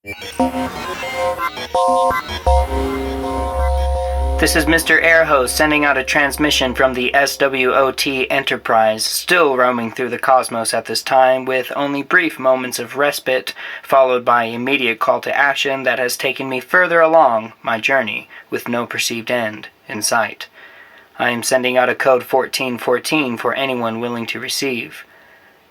This is Mr. Airhose sending out a transmission from the SWOT Enterprise, still roaming through the cosmos at this time, with only brief moments of respite, followed by immediate call to action that has taken me further along my journey, with no perceived end in sight. I am sending out a code 1414 for anyone willing to receive.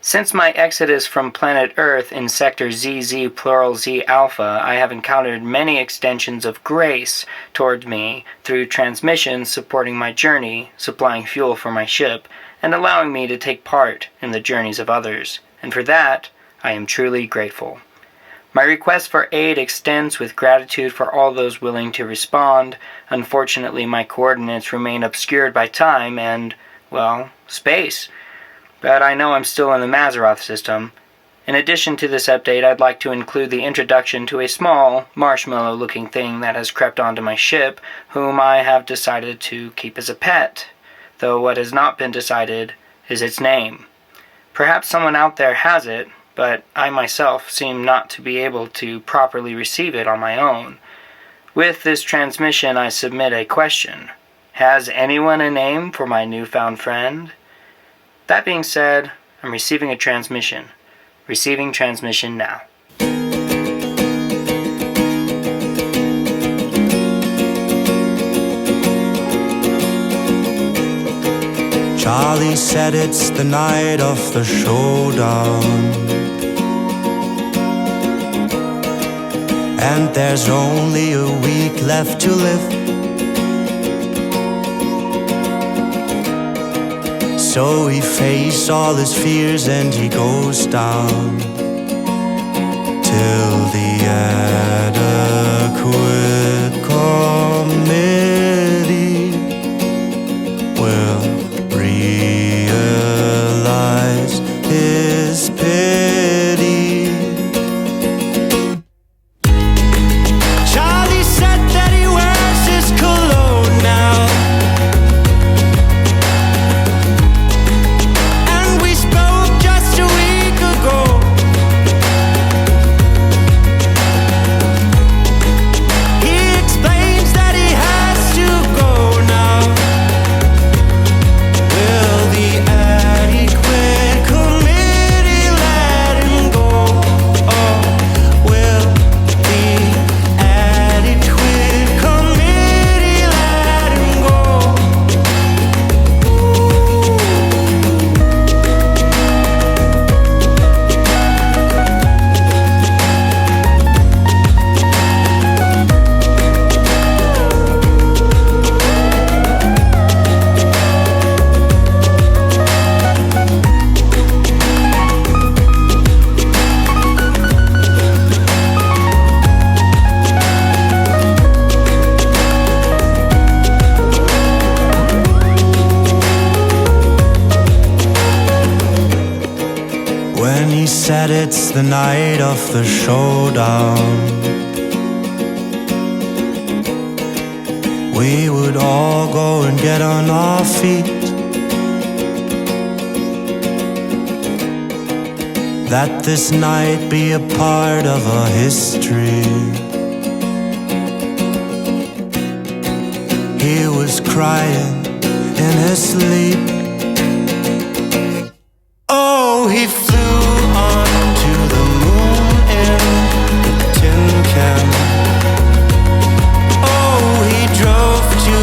Since my exodus from planet Earth in sector ZZ plural Z Alpha, I have encountered many extensions of grace towards me through transmissions supporting my journey, supplying fuel for my ship, and allowing me to take part in the journeys of others, and for that, I am truly grateful. My request for aid extends with gratitude for all those willing to respond. Unfortunately, my coordinates remain obscured by time and, well, space. But I know I'm still in the Mazzaroth system. In addition to this update, I'd like to include the introduction to a small, marshmallow-looking thing that has crept onto my ship, whom I have decided to keep as a pet, though what has not been decided is its name. Perhaps someone out there has it, but I myself seem not to be able to properly receive it on my own. With this transmission, I submit a question. Has anyone a name for my newfound friend? That being said, I'm receiving a transmission. Receiving transmission now. Charlie said it's the night of the showdown, and there's only a week left to live. So he faced all his fears and he goes down till the adequate committee will realize his pity. Charlie said that he wears his cologne now, said it's the night of the showdown. We would all go and get on our feet. That this night be a part of our history. He was crying in his sleep. Oh, he flew onto the moon in a tin can. Oh, he drove to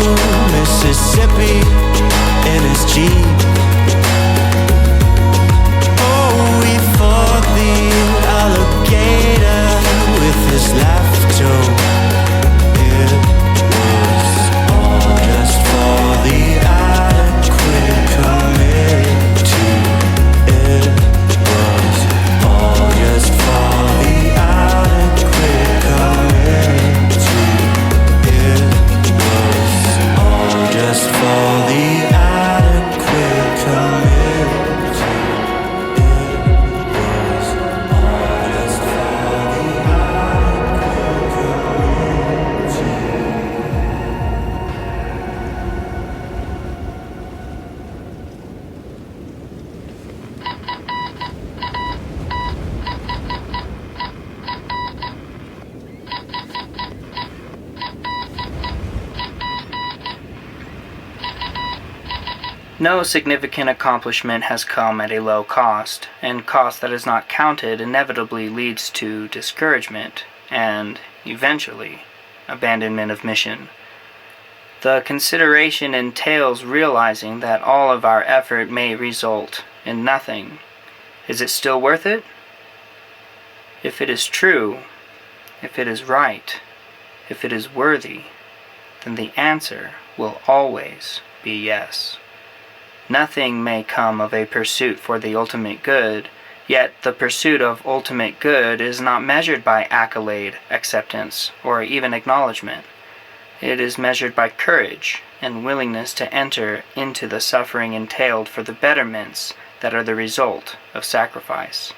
Mississippi in his Jeep. Oh, he fought the alligator with his left toe. It was all just for the adequate No significant accomplishment has come at a low cost, and cost that is not counted inevitably leads to discouragement and, eventually, abandonment of mission. The consideration entails realizing that all of our effort may result in nothing. Is it still worth it? If it is true, if it is right, if it is worthy, then the answer will always be yes. Nothing may come of a pursuit for the ultimate good, yet the pursuit of ultimate good is not measured by accolade, acceptance, or even acknowledgement. It is measured by courage and willingness to enter into the suffering entailed for the betterments that are the result of sacrifice.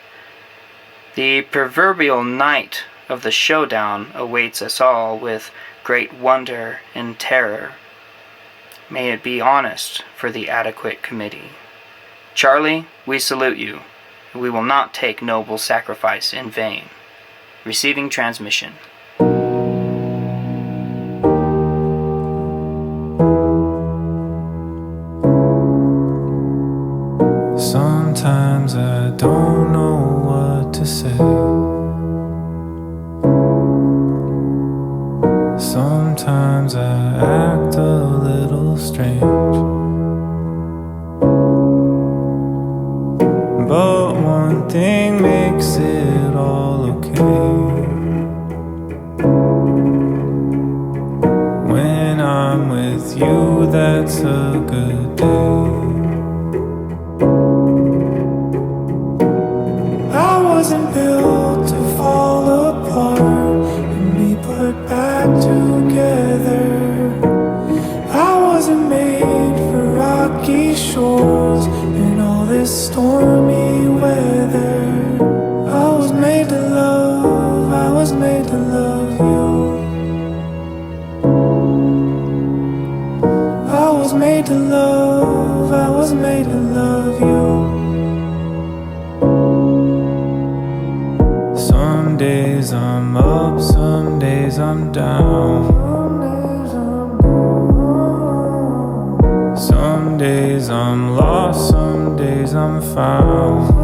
The proverbial night of the showdown awaits us all with great wonder and terror. May it be honest for the adequate committee. Charlie, we salute you. We will not take noble sacrifice in vain. Receiving transmission. Sometimes I don't know what to say. Sometimes I act a little strange, but one thing makes it all okay. When I'm with you, that's a good day. I wasn't built to fall apart and be put back together. I wasn't made for rocky shores and all this stormy weather. I was made to love, I was made to love you. I was made to love, I was made to love you. Some days I'm up, some days I'm down. Some days I'm lost, some days I'm found.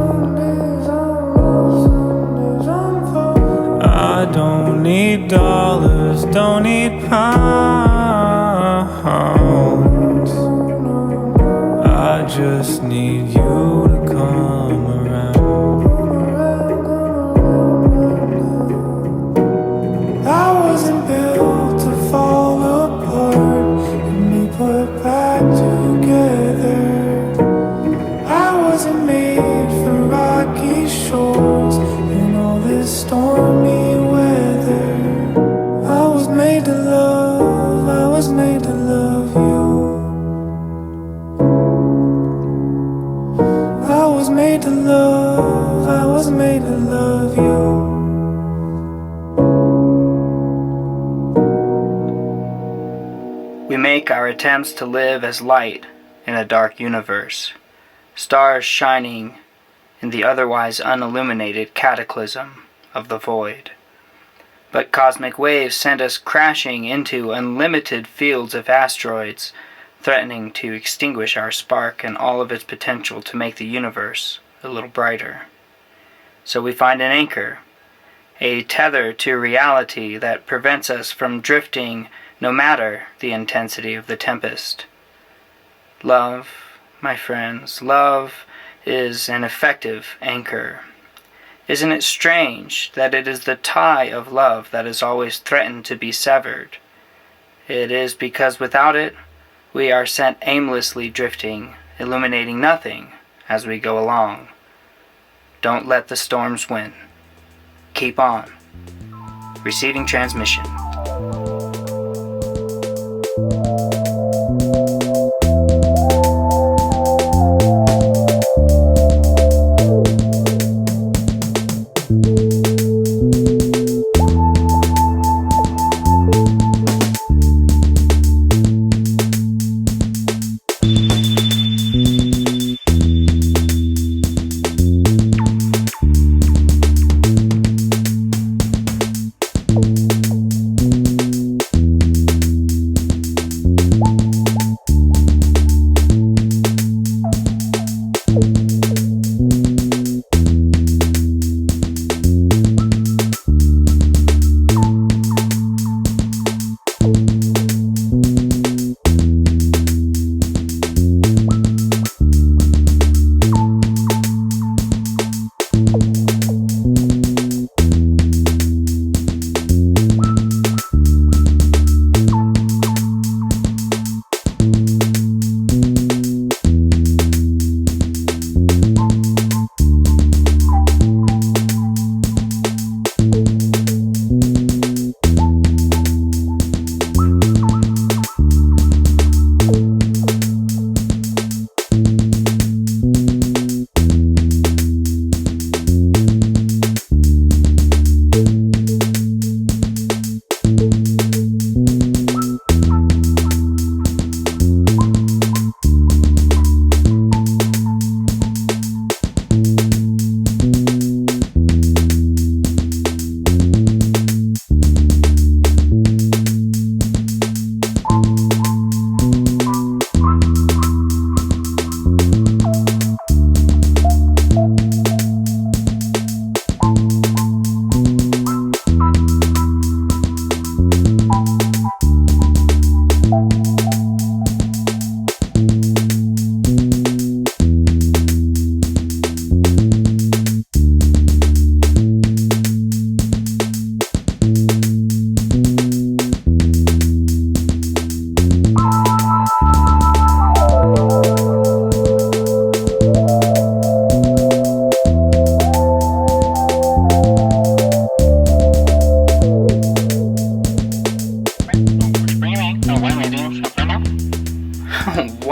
I don't need dollars, don't need pounds. I just need you to come around. I wasn't built to fall apart and be put back together. I wasn't made for rocky shores and all this stormy weather. I was made to love, I was made to love you. I was made to love, I was made to love you. We make our attempts to live as light in a dark universe, stars shining in the otherwise unilluminated cataclysm of the void. But cosmic waves send us crashing into unlimited fields of asteroids, threatening to extinguish our spark and all of its potential to make the universe a little brighter. So we find an anchor, a tether to reality that prevents us from drifting no matter the intensity of the tempest. Love, my friends, love is an effective anchor. Isn't it strange that it is the tie of love that is always threatened to be severed? It is because without it, we are sent aimlessly drifting, illuminating nothing as we go along. Don't let the storms win. Keep on. Receiving transmission.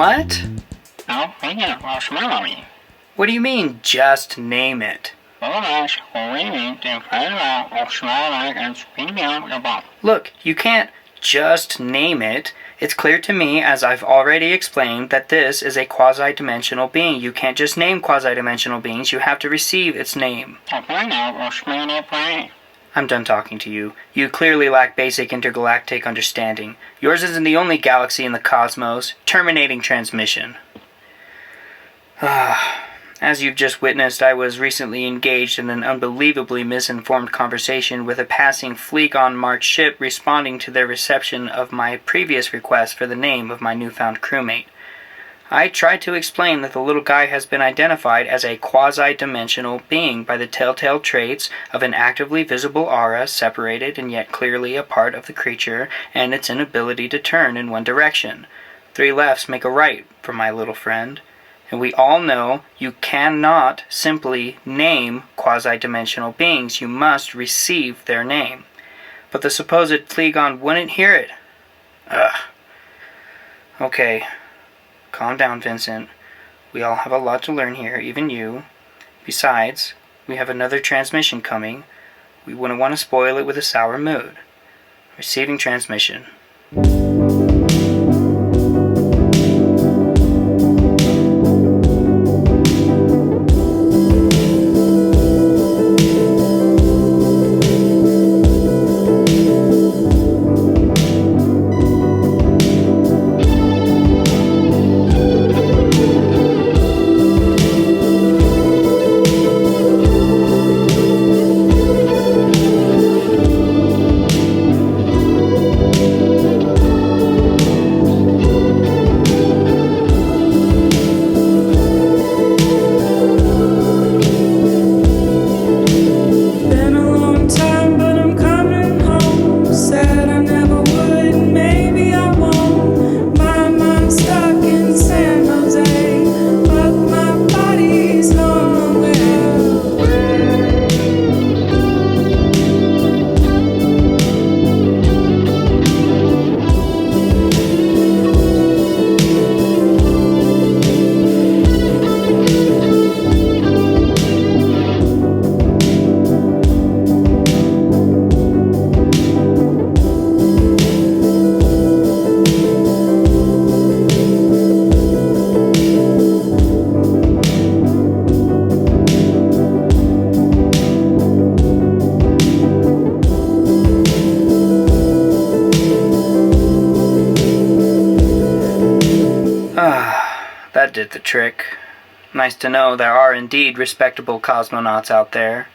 What? No, Vincent will smell me. What do you mean, just name it? Moonage will read me, then fade out, will smell like and spin out the bottle. Look, you can't just name it. It's clear to me, as I've already explained, that this is a quasi-dimensional being. You can't just name quasi-dimensional beings, you have to receive its name. The planet will smell it plain. I'm done talking to you. You clearly lack basic intergalactic understanding. Yours isn't the only galaxy in the cosmos. Terminating transmission. As you've just witnessed, I was recently engaged in an unbelievably misinformed conversation with a passing Fleegon-marked ship responding to their reception of my previous request for the name of my newfound crewmate. I tried to explain that the little guy has been identified as a quasi-dimensional being by the telltale traits of an actively visible aura separated and yet clearly a part of the creature and its inability to turn in one direction. 3 lefts make a right for my little friend. And we all know you cannot simply name quasi-dimensional beings. You must receive their name. But the supposed Fleegon wouldn't hear it. Ugh. Okay. Calm down, Vincent. We all have a lot to learn here, even you. Besides, we have another transmission coming. We wouldn't want to spoil it with a sour mood. Receiving transmission. That did the trick. Nice to know there are indeed respectable cosmonauts out there.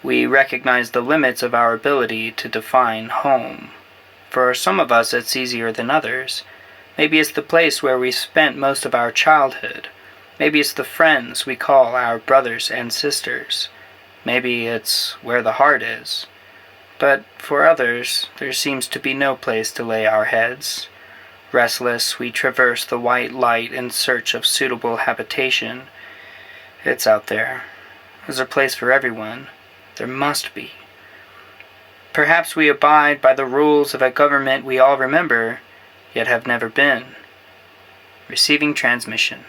We recognize the limits of our ability to define home. For some of us it's easier than others. Maybe it's the place where we spent most of our childhood. Maybe it's the friends we call our brothers and sisters. Maybe it's where the heart is. But for others, there seems to be no place to lay our heads. Restless, we traverse the white light in search of suitable habitation. It's out there. There's a place for everyone. There must be. Perhaps we abide by the rules of a government we all remember, yet have never been. Receiving transmission.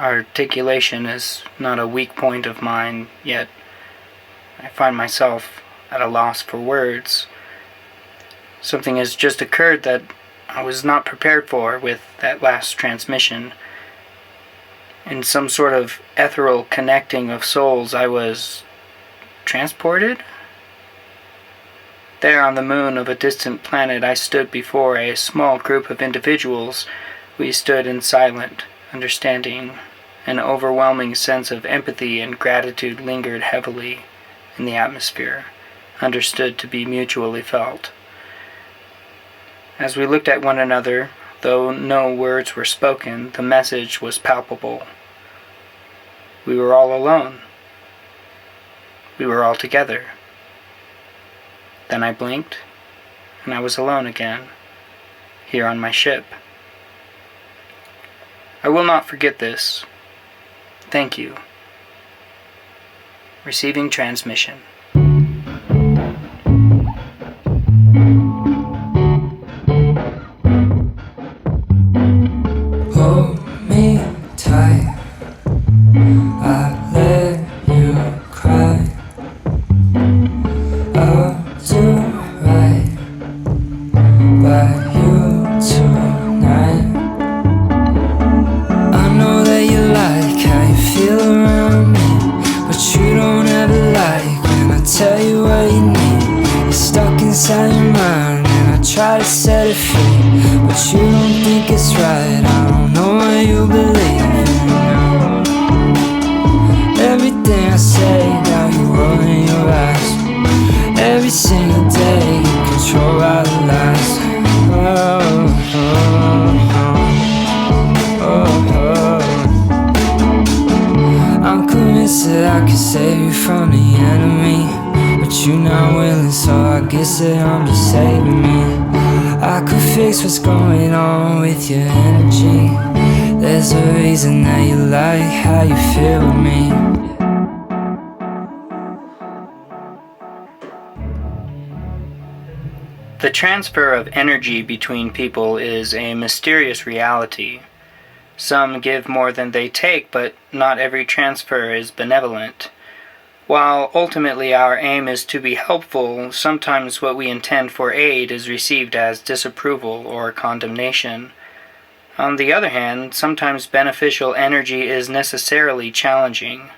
Articulation is not a weak point of mine, yet I find myself at a loss for words. Something has just occurred that I was not prepared for with that last transmission. In some sort of ethereal connecting of souls, I was transported? There on the moon of a distant planet, I stood before a small group of individuals. We stood in silent understanding. An overwhelming sense of empathy and gratitude lingered heavily in the atmosphere, understood to be mutually felt. As we looked at one another, though no words were spoken, the message was palpable. We were all alone. We were all together. Then I blinked, and I was alone again, here on my ship. I will not forget this. Thank you. Receiving transmission. Hold me tight, I let you cry. I'll do right by you tonight. I know that you like how you feel around me, but you don't ever like when I tell you what you need. You're stuck inside your mind and I try to set it free, but you don't think it's right. I don't know what you believe in now. Everything I say, now you're rolling your eyes. Every single day, you control our lives. I'm convinced that I can save you from the enemy, but you're not willing, so I guess that I'm just saving me. I could fix what's going on with your energy. There's a reason that you like how you feel with me. The transfer of energy between people is a mysterious reality. Some give more than they take, but not every transfer is benevolent. While ultimately our aim is to be helpful, sometimes what we intend for aid is received as disapproval or condemnation. On the other hand, sometimes beneficial energy is necessarily challenging.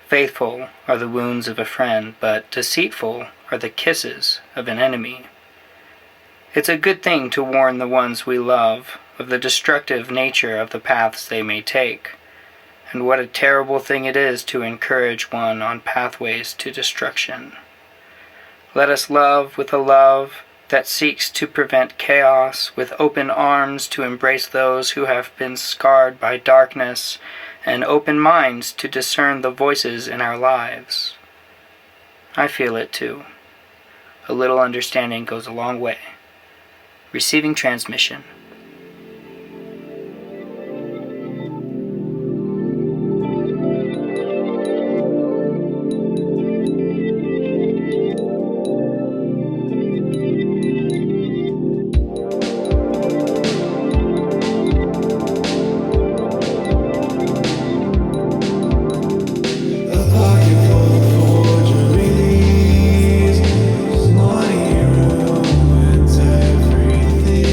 Faithful are the wounds of a friend, but deceitful are the kisses of an enemy. It's a good thing to warn the ones we love of the destructive nature of the paths they may take, and what a terrible thing it is to encourage one on pathways to destruction. Let us love with a love that seeks to prevent chaos, with open arms to embrace those who have been scarred by darkness, and open minds to discern the voices in our lives. I feel it too. A little understanding goes a long way. Receiving transmission. Money ruins everything.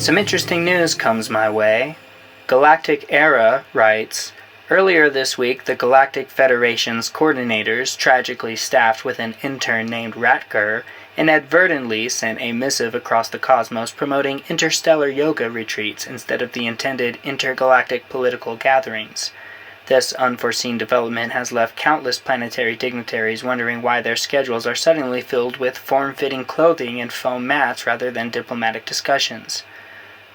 Some interesting news comes my way. Galactic Era writes, earlier this week the Galactic Federation's coordinators, tragically staffed with an intern named Ratger, inadvertently sent a missive across the cosmos promoting interstellar yoga retreats instead of the intended intergalactic political gatherings. This unforeseen development has left countless planetary dignitaries wondering why their schedules are suddenly filled with form-fitting clothing and foam mats rather than diplomatic discussions.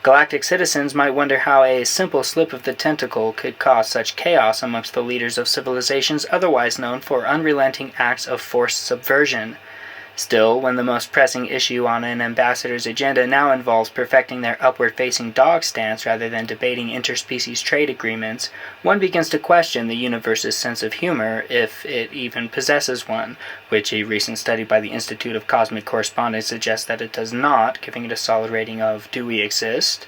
Galactic citizens might wonder how a simple slip of the tentacle could cause such chaos amongst the leaders of civilizations otherwise known for unrelenting acts of forced subversion. Still, when the most pressing issue on an ambassador's agenda now involves perfecting their upward-facing dog stance rather than debating interspecies trade agreements, one begins to question the universe's sense of humor, if it even possesses one, which a recent study by the Institute of Cosmic Correspondence suggests that it does not, giving it a solid rating of "Do we exist?"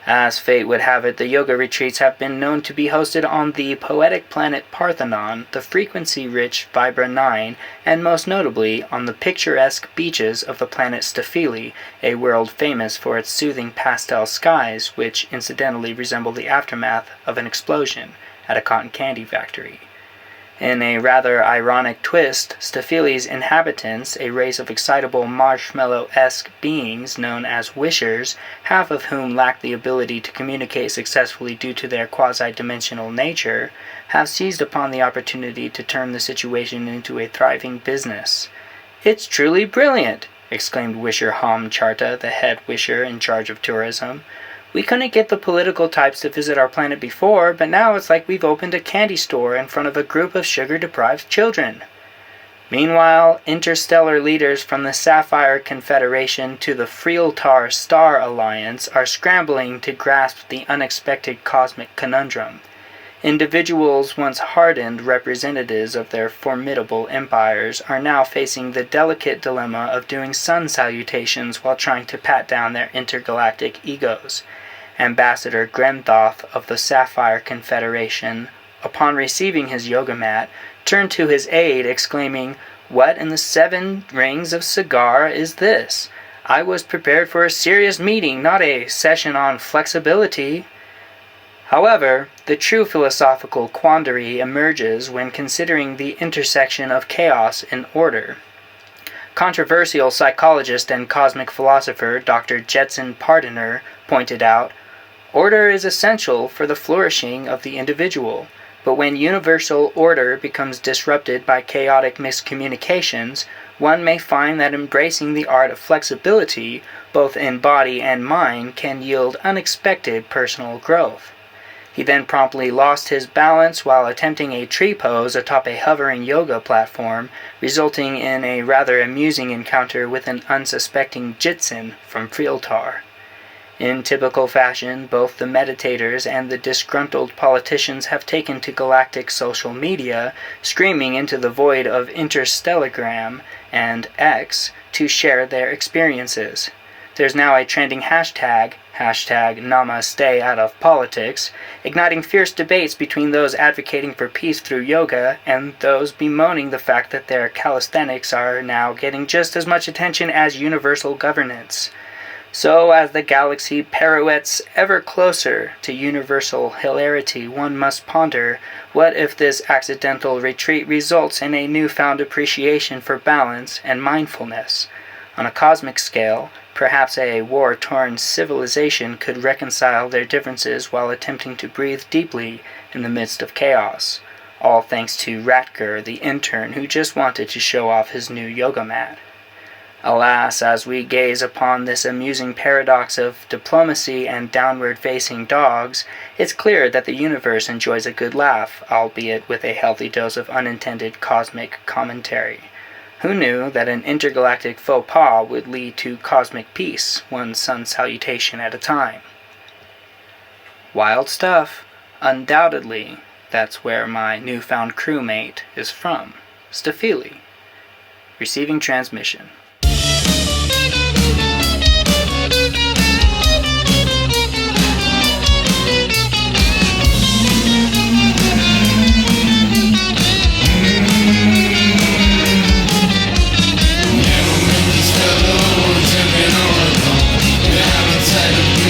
As fate would have it, the yoga retreats have been known to be hosted on the poetic planet Parthenon, the frequency-rich Vibra 9, and most notably on the picturesque beaches of the planet Stafili, a world famous for its soothing pastel skies, which incidentally resemble the aftermath of an explosion at a cotton candy factory. In a rather ironic twist, Stafili's inhabitants, a race of excitable marshmallow-esque beings known as wishers, half of whom lack the ability to communicate successfully due to their quasi-dimensional nature, have seized upon the opportunity to turn the situation into a thriving business. "It's truly brilliant!" exclaimed Wisher Hom Charta, the head wisher in charge of tourism. "We couldn't get the political types to visit our planet before, but now it's like we've opened a candy store in front of a group of sugar-deprived children." Meanwhile, interstellar leaders from the Sapphire Confederation to the Freeltar Star Alliance are scrambling to grasp the unexpected cosmic conundrum. Individuals once hardened representatives of their formidable empires are now facing the delicate dilemma of doing sun salutations while trying to pat down their intergalactic egos. Ambassador Gremthoth of the Sapphire Confederation, upon receiving his yoga mat, turned to his aide, exclaiming, "What in the 7 rings of cigar is this? I was prepared for a serious meeting, not a session on flexibility." However, the true philosophical quandary emerges when considering the intersection of chaos and order. Controversial psychologist and cosmic philosopher Dr. Jetson Pardoner pointed out, "Order is essential for the flourishing of the individual, but when universal order becomes disrupted by chaotic miscommunications, one may find that embracing the art of flexibility, both in body and mind, can yield unexpected personal growth." He then promptly lost his balance while attempting a tree pose atop a hovering yoga platform, resulting in a rather amusing encounter with an unsuspecting Jitsin from Freeltar. In typical fashion, both the meditators and the disgruntled politicians have taken to galactic social media, screaming into the void of Interstellagram and X to share their experiences. There's now a trending hashtag Namaste out of politics, igniting fierce debates between those advocating for peace through yoga and those bemoaning the fact that their calisthenics are now getting just as much attention as universal governance. So, as the galaxy pirouettes ever closer to universal hilarity, one must ponder, what if this accidental retreat results in a newfound appreciation for balance and mindfulness? On a cosmic scale, perhaps a war-torn civilization could reconcile their differences while attempting to breathe deeply in the midst of chaos, all thanks to Ratger, the intern who just wanted to show off his new yoga mat. Alas, as we gaze upon this amusing paradox of diplomacy and downward-facing dogs, it's clear that the universe enjoys a good laugh, albeit with a healthy dose of unintended cosmic commentary. Who knew that an intergalactic faux pas would lead to cosmic peace, one sun salutation at a time? Wild stuff. Undoubtedly, that's where my newfound crewmate is from. Stafili. Receiving transmission. Never met this fellow, tell me no, you have a type of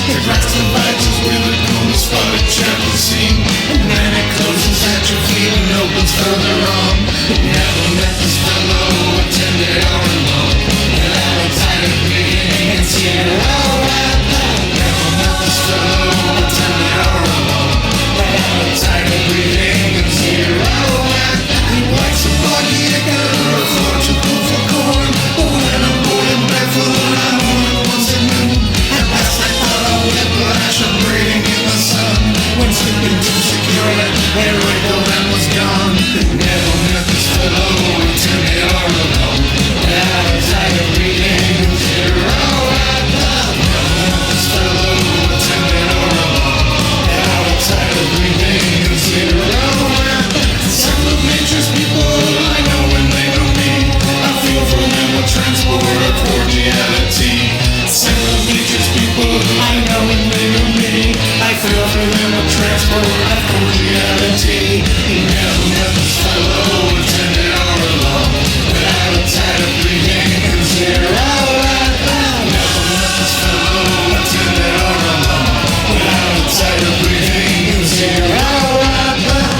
It rocks the vitals with a cool spotted trampoline. And then it closes at your feet and opens further on. Never met this fellow attended all alone. Without a tighter breathing and seeing all right now. Never met this fellow attended all alone. Without a tighter breathing and seeing all right now. He likes a buggy to get a fortune for corn. But when I'm going barefoot, I only once at noon. At last I thought I would flash a breathing in the sun. When sleeping too secure, where the man was gone. Never met this fellow attended all alone. Without a tighter breathing, zero right now. Never met this fellow attended all alone. Without a tighter breathing, zero right now. Some of nature's people I know when they know me. I feel for them with transport of cordiality. Some of nature's people I know when they know me. I feel for them with transport of cordiality. You never met this fellow attended all alone. Without a tighter breathing, zero right now. Never met this fellow attended all alone. Without a tighter breathing, zero right now.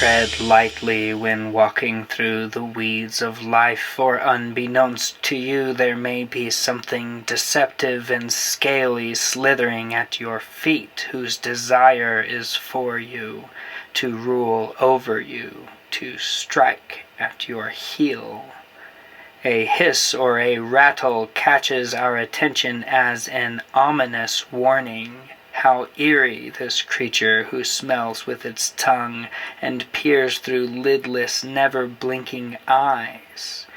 Tread lightly when walking through the weeds of life, for unbeknownst to you there may be something deceptive and scaly slithering at your feet, whose desire is for you, to rule over you, to strike at your heel. A hiss or a rattle catches our attention as an ominous warning. How eerie this creature who smells with its tongue and peers through lidless, never-blinking eyes.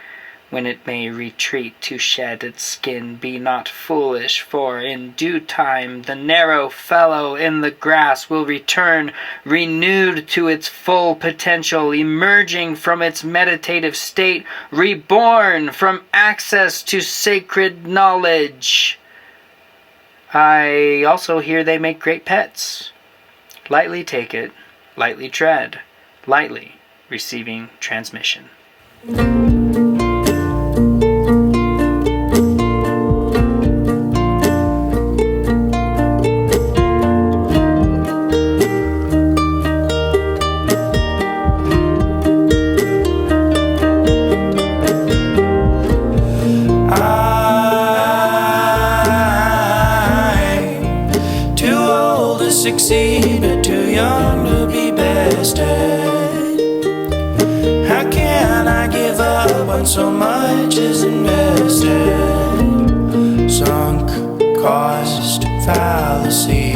When it may retreat to shed its skin, be not foolish, for in due time the narrow fellow in the grass will return, renewed to its full potential, emerging from its meditative state, reborn from access to sacred knowledge. I also hear they make great pets. Lightly take it, lightly tread, lightly receiving transmission. Succeed, but too young to be bested. How can I give up when so much is invested? Sunk cost fallacy.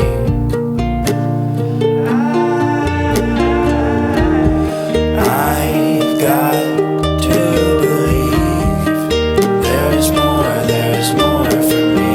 I've got to believe there's more for me.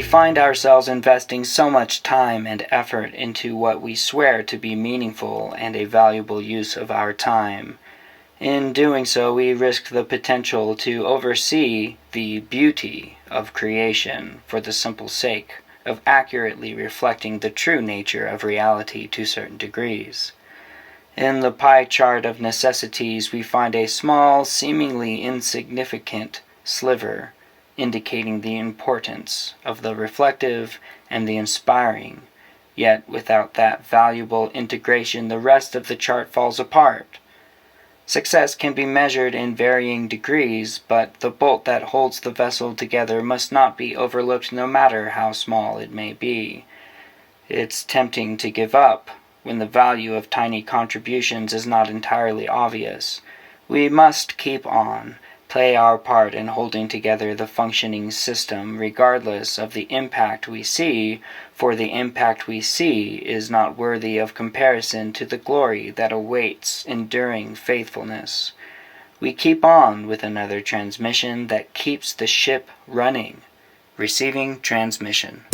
Find ourselves investing so much time and effort into what we swear to be meaningful and a valuable use of our time. In doing so, we risk the potential to oversee the beauty of creation for the simple sake of accurately reflecting the true nature of reality to certain degrees. In the pie chart of necessities, we find a small, seemingly insignificant sliver indicating the importance of the reflective and the inspiring, yet without that valuable integration the rest of the chart falls apart. Success can be measured in varying degrees, but the bolt that holds the vessel together must not be overlooked no matter how small it may be. It's tempting to give up when the value of tiny contributions is not entirely obvious. We must keep on, play our part in holding together the functioning system regardless of the impact we see, for the impact we see is not worthy of comparison to the glory that awaits enduring faithfulness. We keep on with another transmission that keeps the ship running. Receiving transmission.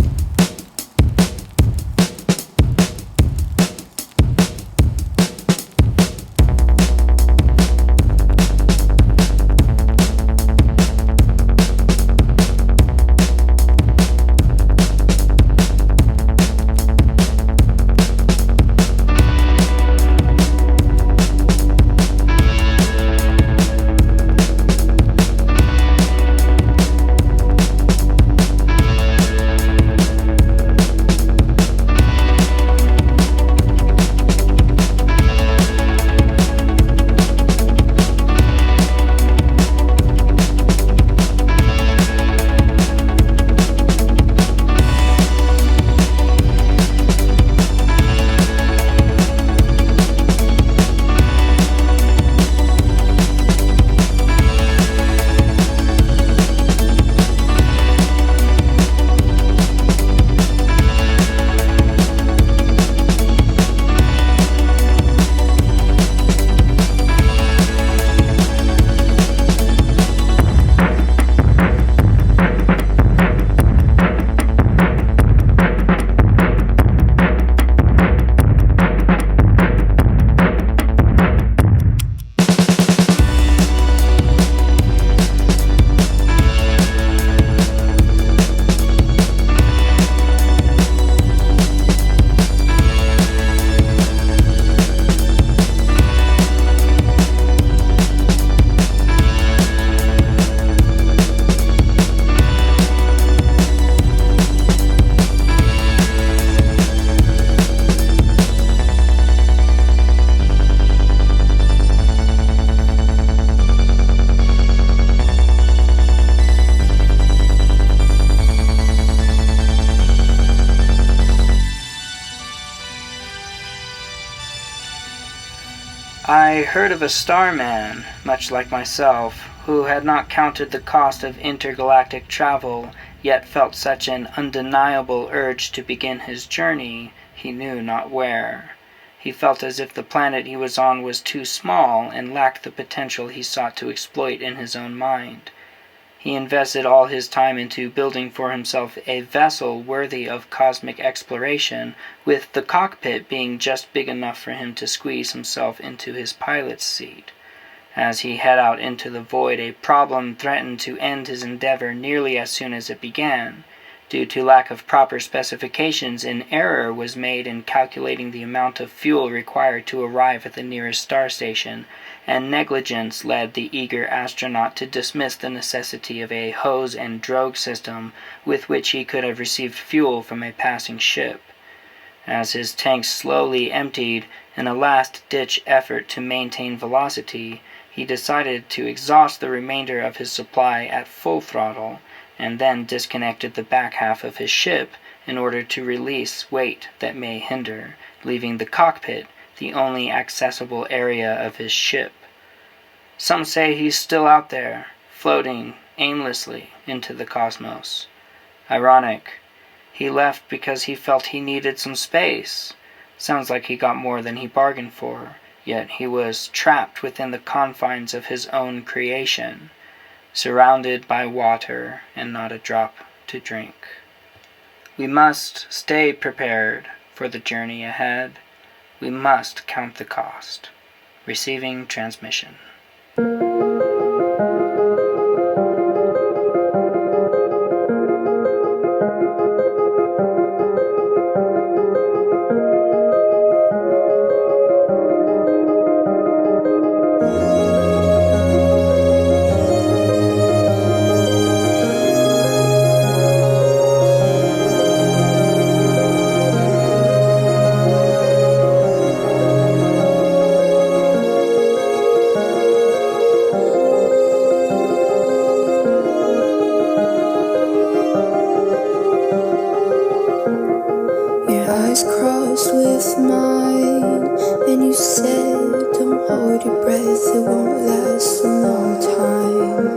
I heard of a starman, much like myself, who had not counted the cost of intergalactic travel, yet felt such an undeniable urge to begin his journey, he knew not where. He felt as if the planet he was on was too small and lacked the potential he sought to exploit in his own mind. He invested all his time into building for himself a vessel worthy of cosmic exploration, with the cockpit being just big enough for him to squeeze himself into his pilot's seat. As he head out into the void, a problem threatened to end his endeavor nearly as soon as it began. Due to lack of proper specifications, an error was made in calculating the amount of fuel required to arrive at the nearest star station, and negligence led the eager astronaut to dismiss the necessity of a hose and drogue system with which he could have received fuel from a passing ship. As his tanks slowly emptied in a last-ditch effort to maintain velocity, he decided to exhaust the remainder of his supply at full throttle, and then disconnected the back half of his ship in order to release weight that may hinder, leaving the cockpit the only accessible area of his ship. Some say he's still out there, floating aimlessly into the cosmos. Ironic. He left because he felt he needed some space. Sounds like he got more than he bargained for, yet he was trapped within the confines of his own creation, surrounded by water and not a drop to drink. We must stay prepared for the journey ahead. We must count the cost. Receiving transmission. your breath, it won't last a long time.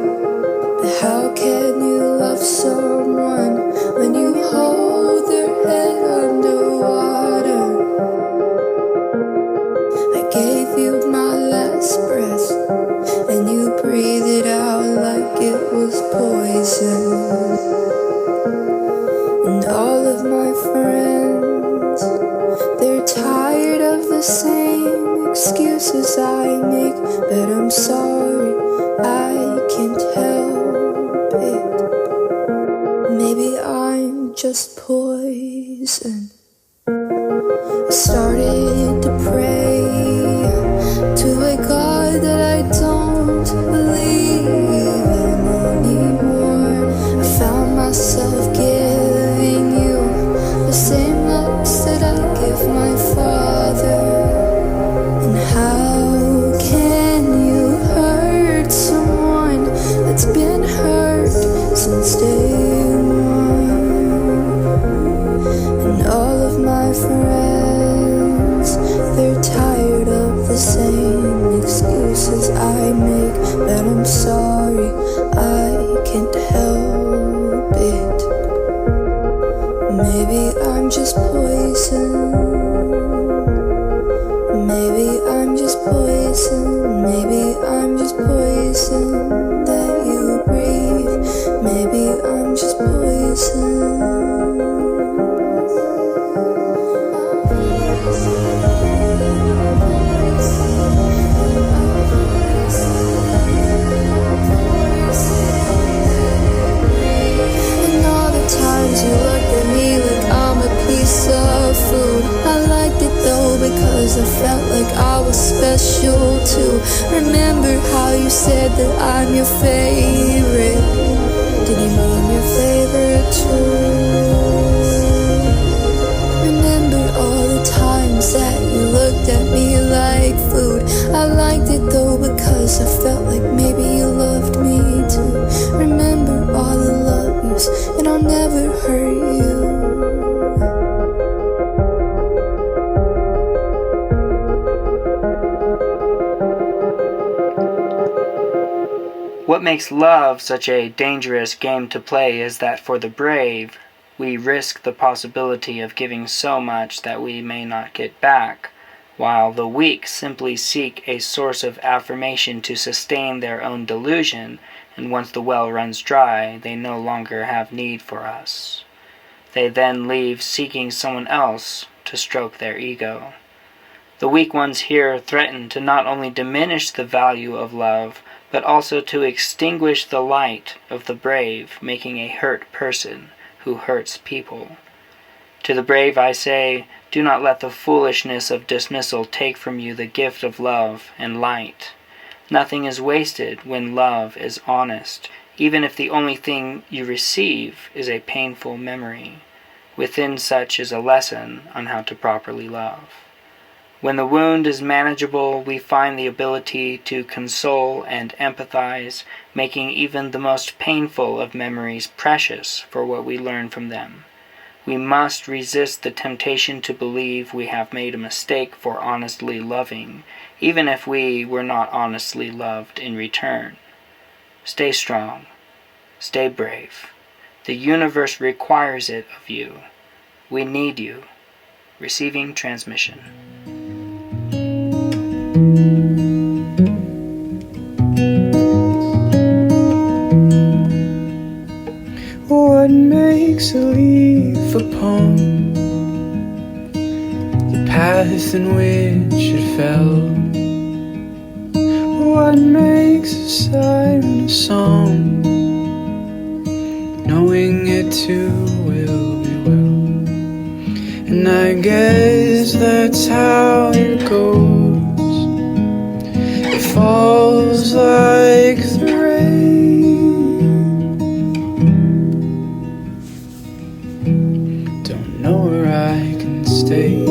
But how can you love someone when you hold their head underwater? I gave you my last breath, and you breathe it out like it was poison. And all of my friends, they're tired of the same excuses I make, but I'm sorry, I can't help it. Maybe I'm just poison. I started to pray to a God that I don't believe in anymore. I found myself giving you the same looks that I give my father. And how can you hurt someone that's been hurt since day one? And all of my friends, they're tired of the same excuses I make, but I'm sorry, I can't help it. Maybe I'm just poison. Maybe I'm just poison. Maybe I'm just poison that you breathe. Maybe I'm just poison. You looked at me like I'm a piece of food. I liked it though because I felt like I was special too. Remember how you said that I'm your favorite? Did you mean your favorite too? Remember all the times that you looked at me like food. I liked it though because I felt like maybe you loved me too. Remember all the love yous, and I'll never hurt you. What makes love such a dangerous game to play is that for the brave, we risk the possibility of giving so much that we may not get back, while the weak simply seek a source of affirmation to sustain their own delusion, and once the well runs dry, they no longer have need for us. They then leave seeking someone else to stroke their ego. The weak ones here threaten to not only diminish the value of love, but also to extinguish the light of the brave, making a hurt person who hurts people. To the brave I say, do not let the foolishness of dismissal take from you the gift of love and light. Nothing is wasted when love is honest, even if the only thing you receive is a painful memory. Within such is a lesson on how to properly love. When the wound is manageable, we find the ability to console and empathize, making even the most painful of memories precious for what we learn from them. We must resist the temptation to believe we have made a mistake for honestly loving, even if we were not honestly loved in return. Stay strong. Stay brave. The universe requires it of you. We need you. Receiving transmission. What makes a leaf upon the path in which it fell? What makes a siren a song, knowing it too will be well? And I guess that's how it goes. It falls like the rain. Don't know where I can stay.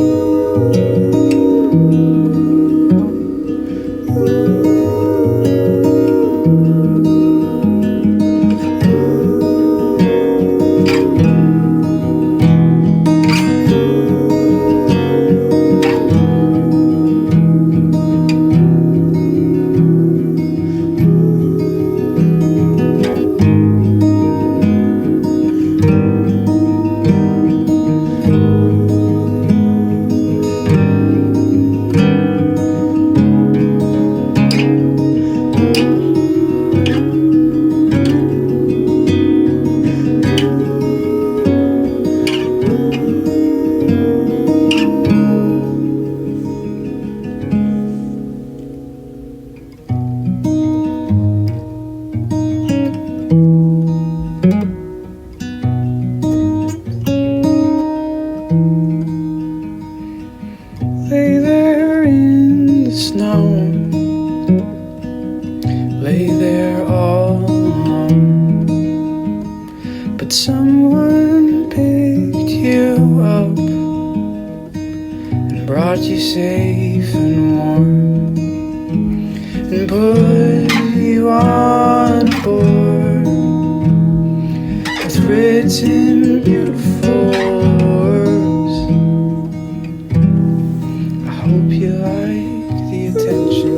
lay there all alone, but someone picked you up and brought you safe and warm and put you on board with written beautiful words. I hope you like the attention.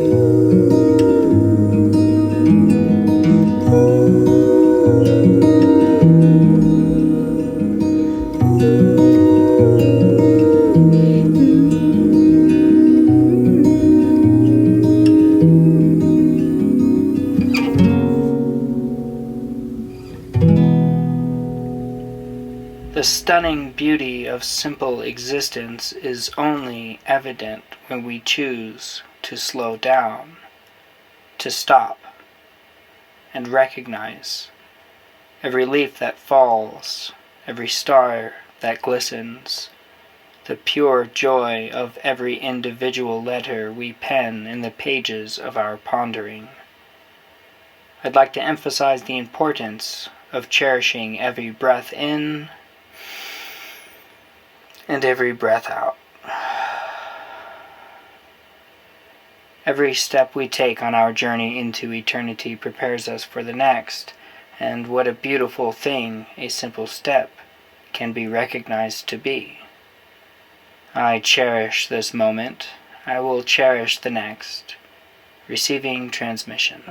The stunning beauty of simple existence is only evident when we choose to slow down, to stop, and recognize every leaf that falls, every star that glistens, the pure joy of every individual letter we pen in the pages of our pondering. I'd like to emphasize the importance of cherishing every breath in and every breath out. Every step we take on our journey into eternity prepares us for the next, and what a beautiful thing a simple step can be recognized to be. I cherish this moment. I will cherish the next. Receiving transmission.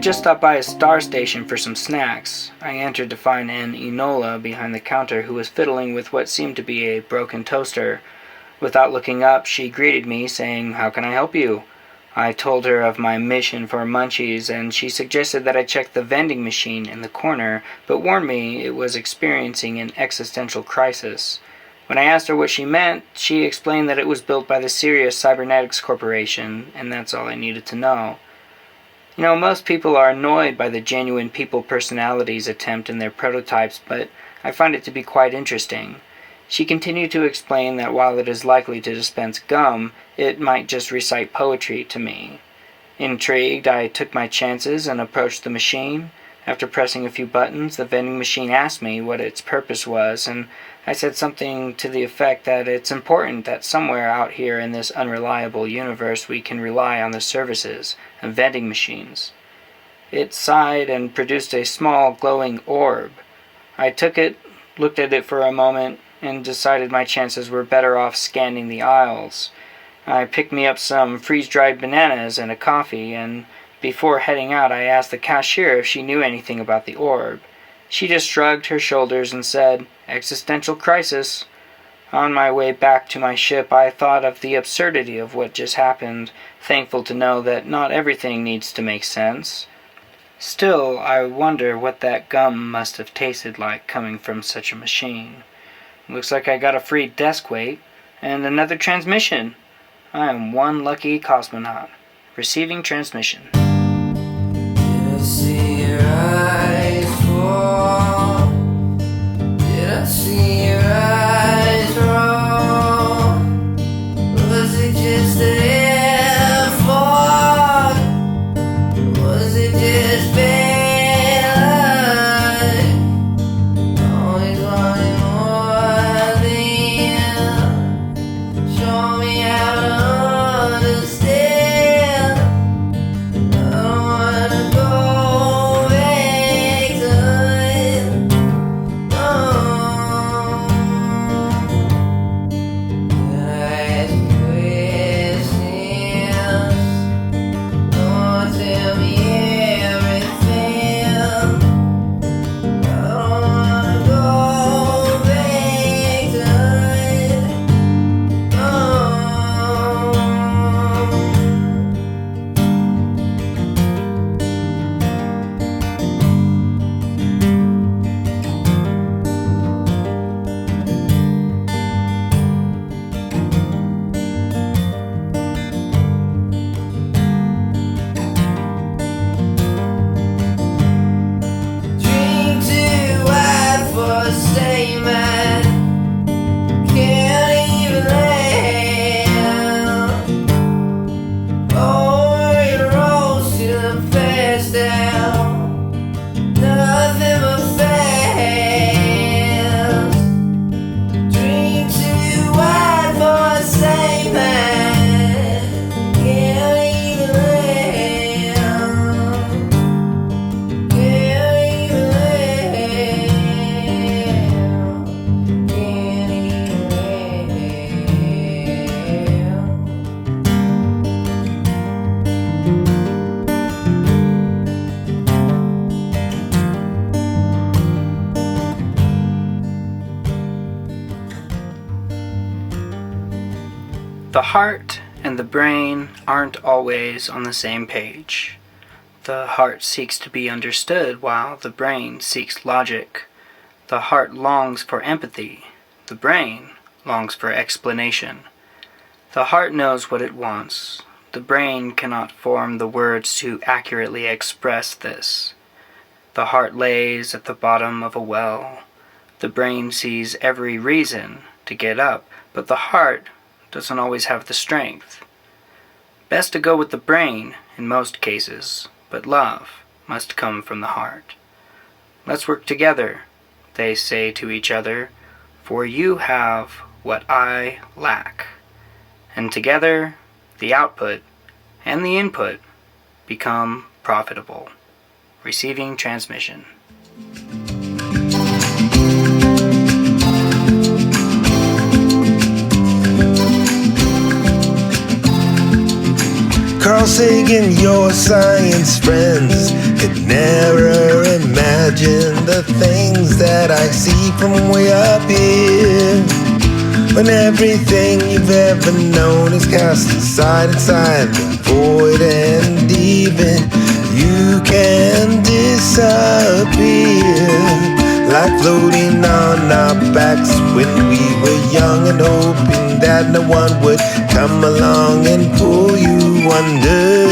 Just stopped by a star station for some snacks. I entered to find an Enola behind the counter who was fiddling with what seemed to be a broken toaster. Without looking up, she greeted me, saying, "How can I help you?" I told her of my mission for munchies, and she suggested that I check the vending machine in the corner, but warned me it was experiencing an existential crisis. When I asked her what she meant, she explained that it was built by the Sirius Cybernetics Corporation, and that's all I needed to know. You know, most people are annoyed by the genuine people personalities attempt in their prototypes, but I find it to be quite interesting. She continued to explain that while it is likely to dispense gum, it might just recite poetry to me. Intrigued, I took my chances and approached the machine. After pressing a few buttons, the vending machine asked me what its purpose was, and I said something to the effect that it's important that somewhere out here in this unreliable universe we can rely on the services of vending machines. It sighed and produced a small glowing orb. I took it, looked at it for a moment, and decided my chances were better off scanning the aisles. I picked me up some freeze-dried bananas and a coffee, and before heading out I asked the cashier if she knew anything about the orb. She just shrugged her shoulders and said, "Existential crisis." On my way back to my ship, I thought of the absurdity of what just happened, thankful to know that not everything needs to make sense. Still, I wonder what that gum must have tasted like coming from such a machine. Looks like I got a free desk weight and another transmission. I am one lucky cosmonaut. Receiving transmission. Did I see your eyes fall? Did I see your eyes roll? Was it just an air fog? Was it just bad luck? Always wanting more than show me how to understand. I don't wanna go back to it. No. Can I ask you questions? Don't tell me everything. I don't wanna go back to it. No. Dream too wide for a statement. Can't even land. Over your roads to the fast down. Nothing but fast. Dream too wide for a statement. Can't even land. Can't even land. Can't even land. The heart and the brain aren't always on the same page. The heart seeks to be understood while the brain seeks logic. The heart longs for empathy. The brain longs for explanation. The heart knows what it wants. The brain cannot form the words to accurately express this. The heart lays at the bottom of a well. The brain sees every reason to get up, but the heart doesn't always have the strength. Best to go with the brain in most cases, but love must come from the heart. Let's work together, they say to each other, for you have what I lack. And together, the output and the input become profitable. Receiving transmission. Carl Sagan, your science friends could never imagine the things that I see from way up here. When everything you've ever known is cast aside inside the void, and even you can disappear, like floating on our backs when we were young and hoping that no one would come along and pull you under.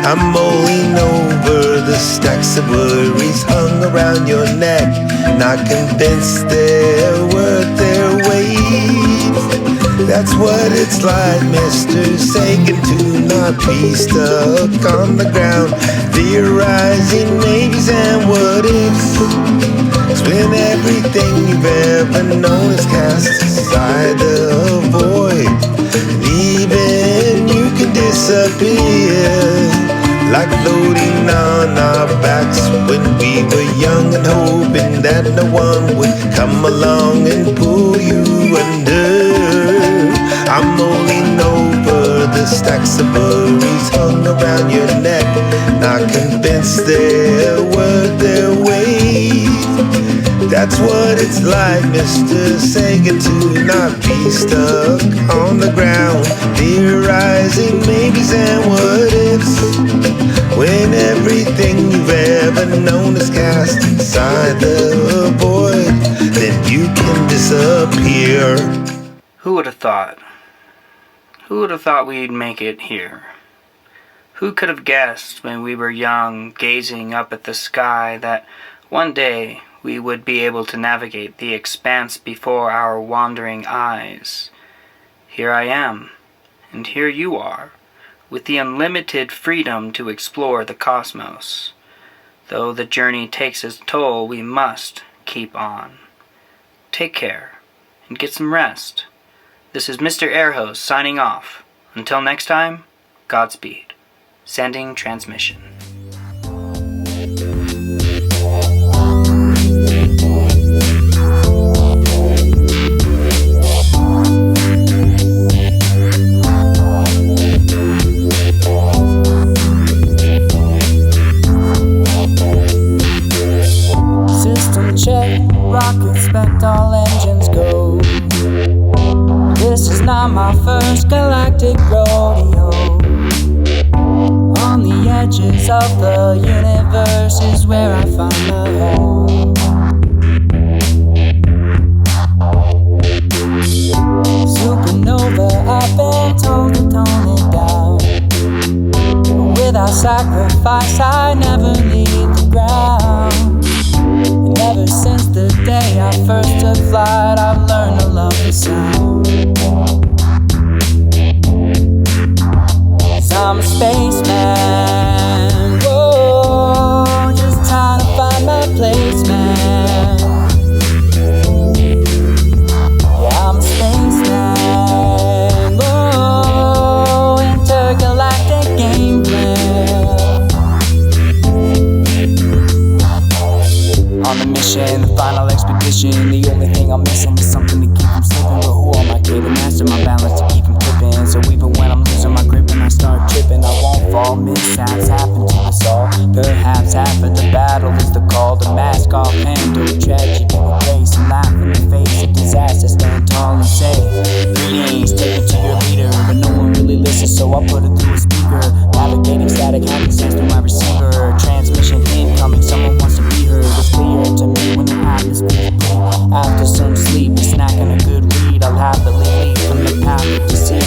I'm mulling over the stacks of worries hung around your neck, not convinced they're worth their That's what it's like, Mr. Sagan, to not be stuck on the ground, theorizing maybes and what ifs. It's when everything you've ever known is cast aside the void, and even you can disappear, like floating on our backs when we were young and hoping that no one would come along and pull you under. I'm rolling over the stacks of worries hung around your neck, not convinced they're worth their weight. That's what it's like, Mr. Sagan, to not be stuck on the ground, theorizing maybes and what ifs, when everything you've ever known is cast inside the void, then you can disappear. Who would have thought? Who would have thought we'd make it here? Who could have guessed when we were young, gazing up at the sky, that one day we would be able to navigate the expanse before our wandering eyes? Here I am, and here you are, with the unlimited freedom to explore the cosmos. Though the journey takes its toll, we must keep on. Take care, and get some rest. This is Mr. Airhose signing off. Until next time, Godspeed. Sending transmission. System check, rocket spec, all engines go. This is not my first galactic rodeo. On the edges of the universe is where I find my home. Supernova, I've been told to tone it down, but without sacrifice I never leave the ground. And ever since the day I first took flight, I've learned to love the sound. 'Cause I'm a spaceman, whoa, just trying to find my place, man. Yeah, I'm a spaceman, whoa, intergalactic game plan. On the mission, the final expedition, the only thing I'm missing is something to keep from slipping. But who am I kidding? Master my balance to keep from tipping. So even when I'm losing my grip and I start tripping, I won't fall. Mishaps happen to us all. Perhaps half of the battle is the call to mask off, handle tragedy with grace, and laugh in the face of disaster. Stand tall and say, greetings, take it to your leader. But no one really listens, so I put it through a speaker. Navigating static, having sense through my receiver. Transmission incoming, someone wants to be heard. It's clear to me when the atmosphere is blue. After some sleep and snacking a good read, I'll happily leave from the path to see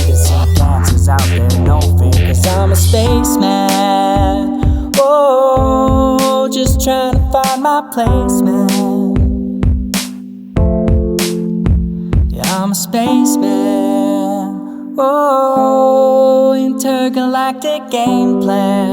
dances out there, no fear. 'Cause I'm a spaceman, whoa, just trying to find my place, man. Yeah, I'm a spaceman, whoa, intergalactic game plan.